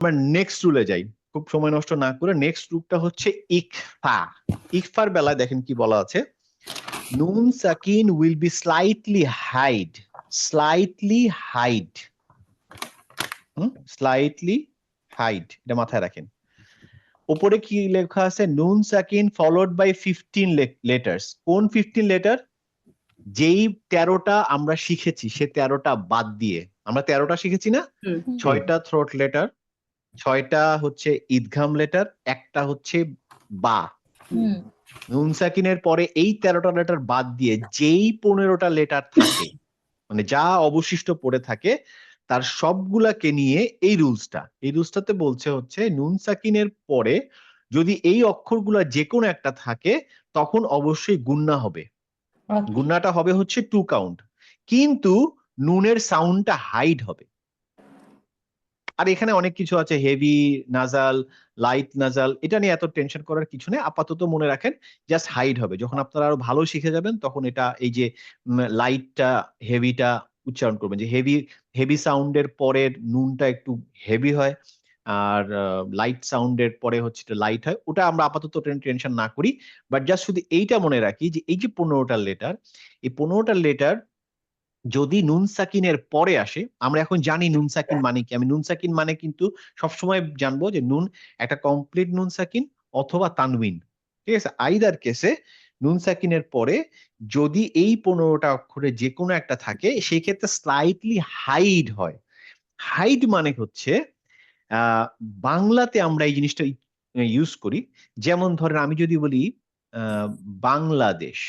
আমরা নেক্সট রুলে যাই, খুব সময় নষ্ট না করে। নেক্সট রুলটা হচ্ছে ইকফা। ইকফার বেলায় দেখেন কি বলা আছে, নুন সাকিন will be slightly hide, slightly hide, slightly hide, এটা মাথায় রাখেন। উপরে কি লেখা আছে, নুন সাকিন ফলোড বাই 15 লেটার্স। কোন 15 লেটার? যেই 13টা আমরা শিখেছি সে 13টা বাদ দিয়ে। আমরা 13টা শিখেছি না? 6টা থ্রোট লেটার, 6টা হচ্ছে ইদঘাম লেটার, একটা হচ্ছে বা। নুন সাকিনের পরে এই 13টা লেটার বাদ দিয়ে যেই 15টা লেটার থাকে, মানে যা অবশিষ্ট পড়ে থাকে তার সবগুলাকে নিয়ে এই রুলসটাতে বলছে হচ্ছে নুন সাকিনের পরে যদি এই অক্ষরগুলা যে কোনো একটা থাকে তখন অবশ্যই গুন্না হবে। গুন্নাটা হবে হচ্ছে 2 কাউন্ট, কিন্তু নুনের সাউন্ডটা হাইড হবে। আর এখানে অনেক কিছু আছে, হেভি নাজাল, লাইট নাজাল, এটা নিয়ে এত টেনশন করার কিছু নেই। আপাতত মনে রাখেন জাস্ট হাইড হবে। যখন আপনারা আরো ভালো শিখে যাবেন তখন এটা এই যে লাইটটা হেভিটা উচ্চারণ করবেন, যে হেভি হেভি সাউন্ডের পরের নুনটা একটু হেভি হয়, আর লাইট সাউন্ডের পরে হচ্ছে লাইট হয়। ওটা আমরা আপাতত টেনশন না করি, বাট জাস্ট শুধু এইটা মনে রাখি যে এই যে 15টা লেটার, এই 15টা লেটার যদি নুন সাকিনের পরে আসে, আমরা এখন জানি নুন সাকিন মানে কি। আমি নুন সাকিন মানে কিন্তু সবসময় জানবো যে নুন একটা কমপ্লিট নুন সাকিন অথবা তানউইন, ঠিক আছে? আইদার কেসে নুন সাকিনের পরে যদি এই 15টা অক্ষরে যে কোনো একটা থাকে সেই ক্ষেত্রে স্লাইটলি হাইড হয়। হাইড মানে হচ্ছে আহ বাংলাতে আমরা এই জিনিসটা ইউজ করি। যেমন ধরেন আমি যদি বলি বাংলাদেশ,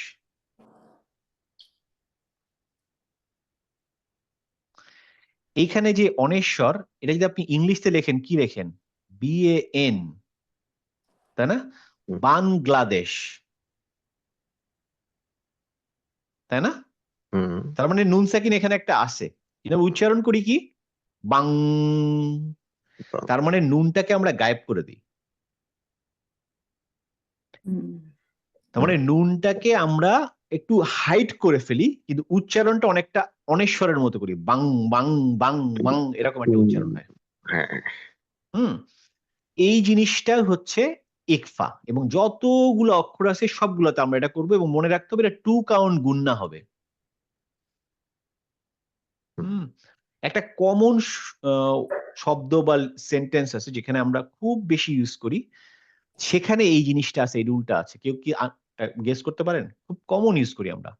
এইখানে যে অনেশ্বর, এটা যদি আপনি ইংলিশে লেখেন কি লেখেন? BAN, তাই না? বাংলাদেশ, তাই না? তার মানে নুন সাকিন এখানে একটা আছে, কিন্তু আমি উচ্চারণ করি কি বাং। তার মানে নুনটাকে আমরা গায়েব করে দিই। তার মানে নুনটাকে আমরা একটু হাইড করে ফেলি, কিন্তু উচ্চারণটা অনেকটা অনেশ্বরের মতো করি, বাং বাং বাং বাং, এরকম একটা উচ্চারণ হয়। হুম, এই জিনিসটা হচ্ছে ইকফা, এবং যতগুলো অক্ষর আছে সবগুলোতে আমরা এটা করবো। এবং মনে রাখতে হবে এটা 2 কাউন্ট গুণনা হবে। হুম, একটা কমন শব্দ বা সেন্টেন্স আছে যেখানে আমরা খুব বেশি ইউজ করি, সেখানে এই জিনিসটা আছে, এই রুলটা আছে। কেউ কি গেস করতে পারেন? খুব কমন ইউজ করি আমরা।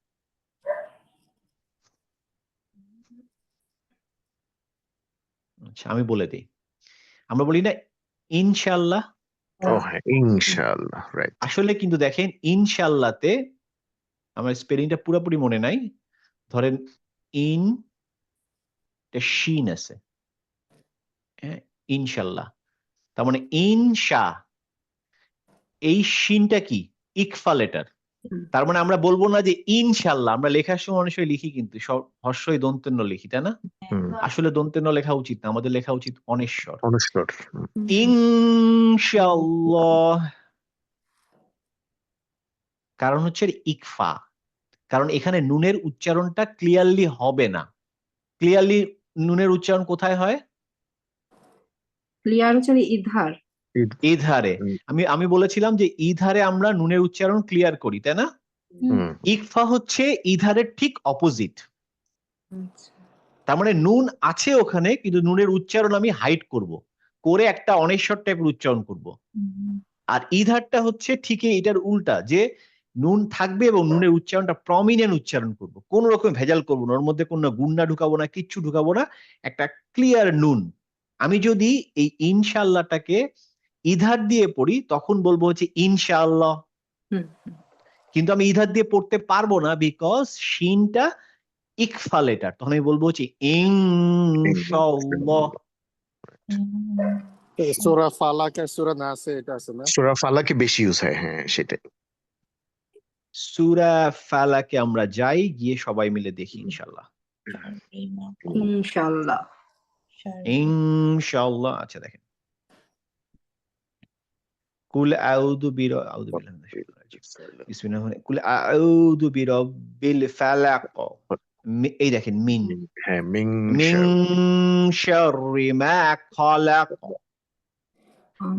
আচ্ছা, আমি বলে দিই। আমরা বলি না ইনশাল্লাহ? ইনশাআল্লাহ, রাইট। আসলে কিন্তু দেখেন ইনশাল্লাহতে আমার স্পেলিংটা পুরোপুরি মনে নাই। ধরেন ইন, শিন আছে, হ্যাঁ, ইনশাল্লাহ। তার মানে ইনশা, এই শিনটা কি? ইকফা লেটার। তার মানে আমরা বলবো না যে ইনশাল্লাহ। আমরা লেখার সময় অনেক সময় লিখি কিন্তু সব হর্ষই দন্তেন্য লিখি, তাই না? আসলে দন্তেন্য লেখা উচিত না, আমাদের লেখা উচিত অনেশ্বর। ইনশাল্লাহ, কারণ হচ্ছে ইকফা। কারণ এখানে নুনের উচ্চারণটা ক্লিয়ারলি হবে না। ক্লিয়ারলি নুনের উচ্চারণ কোথায় হয়? ক্লিয়ার হচ্ছে ইধার, ইধারে। আমি বলেছিলাম যে ইধারে আমরা নুনের উচ্চারণ ক্লিয়ার করি, তাই না? ইকফা হচ্ছে ইধারের ঠিক অপোজিট। তার মানে নুন আছে ওখানে, কিন্তু নুনের উচ্চারণ আমি হাইড করব, করে একটা অনেশ্বর টাইপের উচ্চারণ করব। আর ইধারটা হচ্ছে ঠিক এটার উল্টা, যে নুন থাকবে এবং নুনের উচ্চারণটা প্রমিনেন্ট উচ্চারণ করব, কোন রকম ভেজাল করব না, ওর মধ্যে কোনো গুন্না ঢুকাবো না, কিচ্ছু ঢুকাবো না, একটা ক্লিয়ার নুন। আমি যদি এই ইনশাআল্লাহটাকে ইধার দিয়ে পড়ি তখন বলবো হচ্ছে ইনশাআল্লাহ, কিন্তু আমি ইধার দিয়ে পড়তে পারবো না বিকজ শিনটা ইকফা লেটার। তখন আমি বলবো হচ্ছে ইনশাআল্লাহ। সূরা ফালাক আর সূরা নাস এটা আছে না? সূরা ফালাকে বেশি ইউজ হয়, হ্যাঁ সেটাই। সূরা ফালাকে আমরা যাই, গিয়ে সবাই মিলে দেখি ইনশাআল্লাহ। ইনশাআল্লাহ, ইনশাআল্লাহ। আচ্ছা দেখেন, কুল আউযু আউযু বিল্লাহি মিনাশ শাইতানির রাজিম, বিসমিল্লাহির রহমানির রহিম, কুল আউযু বিরাব্বিল ফালাক। এই দেখেন মিন, হ্যাঁ, মিন মিন শাররি মা খালাক,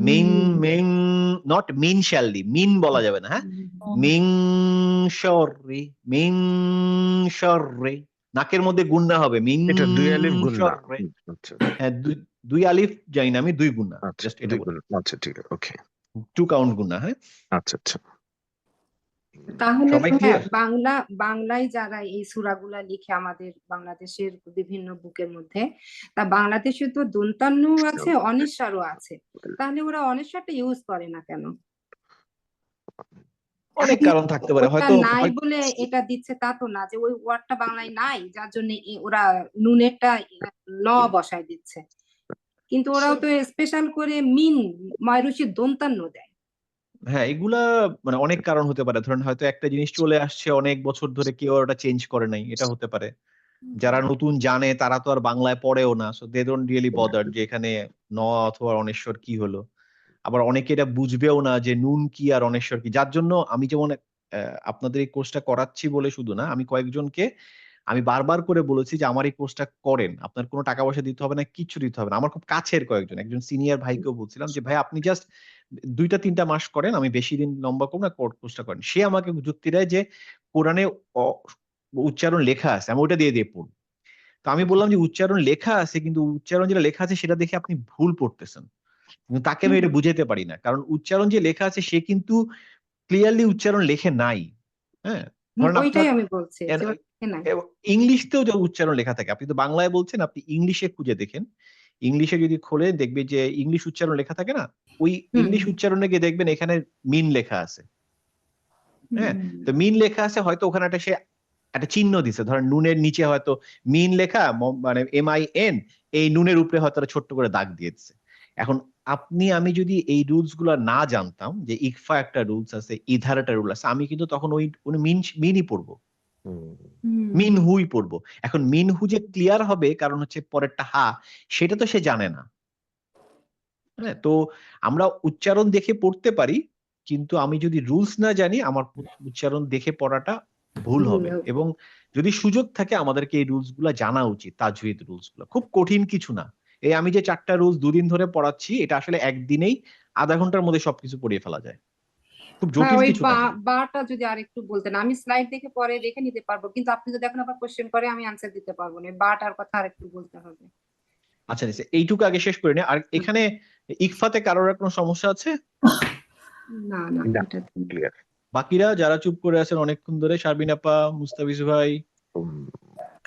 মিং মিং নট মিন শ্যালডি, মিন বলা যাবে না, হ্যাঁ, মিং শর্রে, মিং শর্রে, নাকের মধ্যে গুন্না হবে, মিং এটা 2 আলিফ গুন্না। শর্রে। আচ্ছা হ্যাঁ, দুই আলিফ জানি না আমি, 2 গুন্না, আচ্ছা, জাস্ট এটা 2 বলি, গুন্না। আচ্ছা ঠিক আছে, ওকে। 2 কাউন্ট গুন্না, হ্যাঁ। আচ্ছা আচ্ছা। তাহলে সবাই ভাইয়া ক্লিয়ার? বাংলায় যারা এই সূরাগুলা লিখে আমাদের বাংলাদেশের বিভিন্ন বুকের মধ্যে, তা বাংলাদেশে তো দন্তান্ন আছে, অনিস্বারও আছে, তাহলে ওরা অনিস্বারটা ইউজ করে না কেন? অনেক কারণ থাকতে পারে, ওটা হয়তো নাই বলে এটা দিচ্ছে তা তো না যে ওই ওয়ার্ডটা বাংলায় নাই, যার জন্য ওরা নুনেরটা ন বসায় দিচ্ছে, কিন্তু ওরাও তো স্পেশাল করে মিন ময়রুশি দন্তান্ন দেয়। হ্যাঁ, এগুলা মানে অনেক কারণ হতে পারে। ধরেন হয়তো একটা জিনিস চলে আসছে অনেক বছর ধরে, কেউ আর ওটা চেঞ্জ করে নাই, এটা হতে পারে। যারা নতুন জানে তারা তো আর বাংলায় পড়েও না, so they don't really bother যে এখানে ন অথবা অনেশ্বর কি হলো। আবার অনেকে এটা বুঝবেও না যে নুন কি আর অনেশ্বর কি, যার জন্য আমি যেমন আপনাদের এই কোর্সটা করাচ্ছি বলে শুধু না, আমি কয়েকজনকে আমি বারবার করে বলেছি যে আমার এই কোর্সটা করেন, আপনার কোনো টাকা পয়সা দিতে হবে না, কিচ্ছু দিতে হবে না। আমার খুব কাছের কয়েকজন, একজন সিনিয়র ভাইকেও বলছিলাম যে ভাই আপনি জাস্ট 2-3টা মাস করেন, আমি বেশি দিন লম্বা করব না, কোর্সটা করেন। সে আমাকে যুক্তি দেয় যে কোরআনে উচ্চারণ লেখা আছে, আমি ওটা দিয়ে দিয়ে পড়ব। তো আমি বললাম যে উচ্চারণ লেখা আছে, কিন্তু উচ্চারণ যেটা লেখা আছে সেটা দেখে আপনি ভুল পড়তেছেন। কিন্তু তাকে আমি এটা বুঝাতে পারি না, কারণ উচ্চারণ যে লেখা আছে সে কিন্তু ক্লিয়ারলি উচ্চারণ লেখে নাই। হ্যাঁ, ধরেন আপনার ওইটাই আমি বলছি যে ওরা লিখে নাই। ইংলিশতেও যে উচ্চারণ লেখা থাকে, আপনি তো বাংলায় বলছেন, আপনি ইংলিশে খুঁজে দেখেন, ইংলিশে যদি খোলে দেখবে যে ইংলিশ উচ্চারণ লেখা থাকে না, ওই ইংলিশ উচ্চারণে গিয়ে দেখবেন এখানে মিন লেখা আছে। হ্যাঁ, তো মিন লেখা আছে, হয়তো ওখানে একটা চিহ্ন দিছে, ধরেন নুনের নিচে হয়তো মিন লেখা, মানে MIN, এই নুনের উপরে হয়তো একটা ছোট্ট করে দাগ দিয়ে দিচ্ছে। এখন আমি যদি এই রুলস গুলা না জানতাম, যে ইকফা একটা রুলস আছে, ইধার একটা রুল আছে, আমি কিন্তু তখন ওই মিনই পড়বো, মিন হুই পড়বো। এখন মিন হু যে ক্লিয়ার হবে কারণ হচ্ছে পরেরটা হা, সেটা তো সে জানে না। হ্যাঁ, তো আমরা উচ্চারণ দেখে পড়তে পারি, কিন্তু আমি যদি রুলস না জানি আমার উচ্চারণ দেখে পড়াটা ভুল হবে। এবং যদি সুযোগ থাকে আমাদেরকে এই রুলস গুলা জানা উচিত, তাজউইদ রুলস গুলো খুব কঠিন কিছু না। এই আমি যে 4টা রুলস 2 দিন ধরে পড়াচ্ছি, এটা আসলে একদিনেই আধা ঘন্টার মধ্যে সবকিছু পড়িয়ে ফেলা যায়, খুব হ্যাঁ, জটিল ওই কিছু না কিন্তু। বাটা যদি আরেকটু বলতেন, আমি স্লাইড দেখে পরে দেখে নিতে পারবো, কিন্তু আপনি যদি এখন আবার কোশ্চেন করে আমি আনসার দিতে পারবো না, বাটার কথা আরেকটু বলতে হবে। আচ্ছা নিচে এইটুকু আগে শেষ করে নি। আর এখানে ইকফাতে কারোর আর কোনো সমস্যা আছে? না না, না, এটা তো না। ক্লিয়ার। বাকিরা যারা চুপ করে আছেন অনেকক্ষণ ধরে, শারবিন আপা, মুস্তাফিজ ভাই।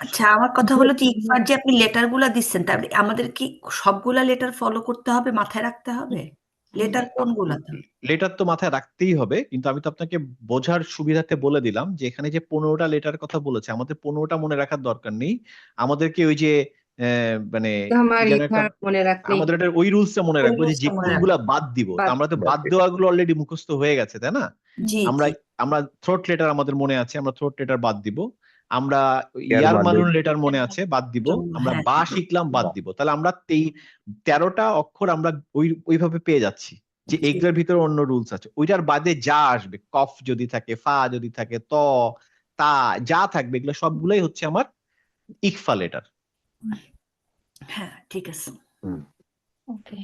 আচ্ছা, আমার কথা হলো যে ইকফার যে আপনি লেটার গুলা দিচ্ছেন, তার আমাদের কি সবগুলা লেটার ফলো করতে হবে, মাথায় রাখতে হবে? লেটার কোনগুলা? লেটার তো মাথায় রাখতেই হবে, কিন্তু আমি তো আপনাকে বোঝার সুবিধার্থে বলে দিলাম যে এখানে যে 15টা লেটার কথা বলেছে, আমাদের 15টা মনে রাখার দরকার নেই। আমাদেরকে ওই যে মানে আমার কি যেন একটা, ইথার মনে রাখলেই আমাদের একটা ওই রুলসটা মনে ওই রাখবো যে রুলসটা মনে কোনগুলা বাদ দিব। তো বাদ আমরা তো বাদ দেওয়াগুলো অলরেডি মুখস্থ হয়ে গেছে, তাই না? জি আমরা জি। আমরা থ্রোট লেটার আমাদের মনে আছে, আমরা থ্রোট লেটার বাদ দিব। আমরা ইয়ার ইয়ার মালুন। মালুন লেটার মনে আছে, বাদ দিব। আমরা হ্যাঁ, বা শিখলাম, বাদ দিব। তাহলে আমরা 13টা অক্ষর আমরা ওইভাবে পেয়ে যাচ্ছি, যে জি। এগুলোর ভিতরে অন্য রুলস আছে। ওইটার বাদে যা আসবে, কফ যদি থাকে, ফা যদি থাকে, তা যা থাকবে, এগুলো সবগুলোই হচ্ছে আমার ইকফা লেটার। হ্যাঁ, ঠিক আছে। ওকে।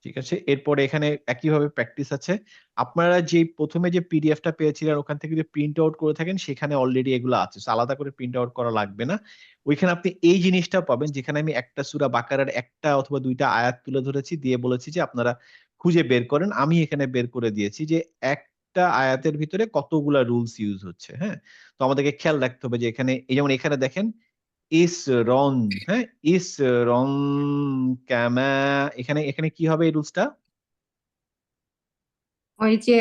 ঠিক আছে, এরপরে এখানে একইভাবে প্র্যাকটিস আছে। আপনারা যে প্রথমে যে পিডিএফটা পেয়েছিলেন ওখান থেকে যদি প্রিন্ট আউট করে থাকেন, সেখানে অলরেডি এগুলো আছে, So, আলাদা করে প্রিন্ট আউট করা লাগবে না। ওইখানে আপনি এই জিনিসটা পাবেন, যেখানে আমি একটা সূরা বাকারার একটা অথবা 2টা আয়াত তুলে ধরেছি, দিয়ে বলেছি যে আপনারা খুঁজে বের করেন। আমি এখানে বের করে দিয়েছি যে একটা আয়াতের ভিতরে কতগুলা রুলস ইউজ হচ্ছে। হ্যাঁ, তো আমাদেরকে খেয়াল রাখতে হবে যে এখানে, এই যেমন এখানে দেখেন ইসরন, হ্যাঁ, ইসরন কামা, এখানে এখানে কি হবে এই রুলসটা? ওই যে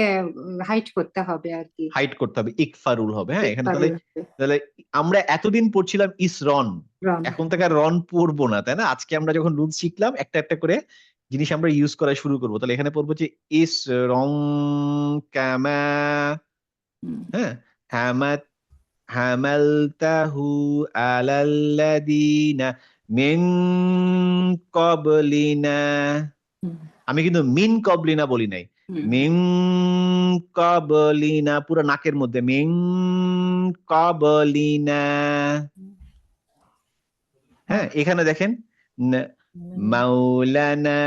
হাইট করতে হবে আর কি, হাইড করতে হবে, ইকফা রুল হবে। হ্যাঁ, এখানে ইকফা তাহলে রুল হবে। তাহলে আমরা এতদিন পড়ছিলাম ইসরন, রন। এখন থেকে আর রন পড়বো না, তাই না? আজকে আমরা যখন রুল শিখলাম, একটা একটা করে জিনিস আমরা ইউজ করা শুরু করবো। তাহলে এখানে পড়বো যে ইসরন কামা, হ্যাঁ, হামাত হামালতাহু আলাল্লাযীনা মিন ক্বাবলিনা। আমি কিন্তু মিন কবলিনা বলি নাই, মিন কবলিনা, পুরো নাকের মধ্যে, মিন কবলিনা। হ্যাঁ, এখানে দেখেন মাওলানা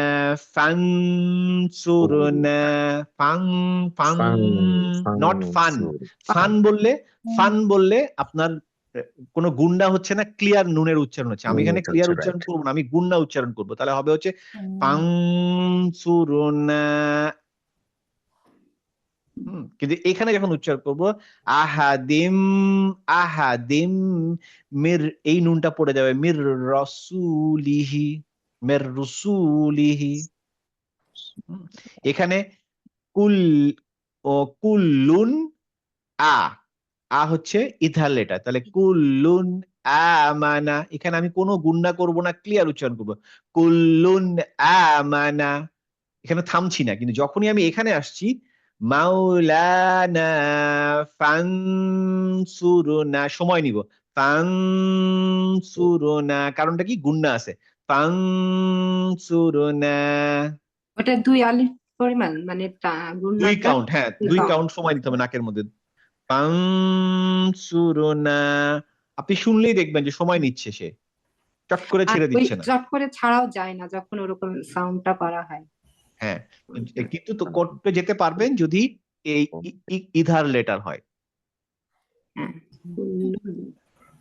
ফানসুরনা ফাং ফাং নট ফান ফান বললে আপনার কোনো গুন্ডা হচ্ছে না, ক্লিয়ার নুনের উচ্চারণ হচ্ছে। আমি এখানে হচ্ছে, ক্লিয়ার right. উচ্চারণ করবো না, আমি গুন্ডা উচ্চারণ করবো, তাহলে হবে হচ্ছে ফানসুরনা। কিন্তু এখানে যখন উচ্চারণ করবো আহাদিম আহাদিম মির, এই নুনটা পড়ে যাবে মির রসুলিহি, মির রসুলিহি। এখানে কুল ও কুল্লুন আ হচ্ছে ইথার লেটার, তাহলে কুল্লুন আমানা, এখানে আমি কোনো গুন্না করব না, ক্লিয়ার উচ্চারণ করবো কুল্লুন আমানা, এখানে থামছি না। কিন্তু যখনই আমি এখানে আসছি মাওলানা ফানসুরুনা, সময় নিব, ফানসুরুনা, কারণটা কি গুন্না আছে, ফানসুরুনা। ওটা 2 আলিফ পরিমাণ মানে দুই গুণনাটা কাউন্ট, হ্যাঁ দুই দুই count। কাউন্ট সময় নিতে হবে নাকের মধ্যে। ফানসুরুনা, আপনি শুনলেই দেখবেন যে সময় নিচ্ছে সে, চট করে আর ছেড়ে ওই দিচ্ছে না। চট করে ছাড়াও যায় না যখন ওরকম সাউন্ডটা করা হয়। হ্যাঁ, কিন্তু তো করতে যেতে পারবেন যদি এই ইধার লেটার হয়। হ্যাঁ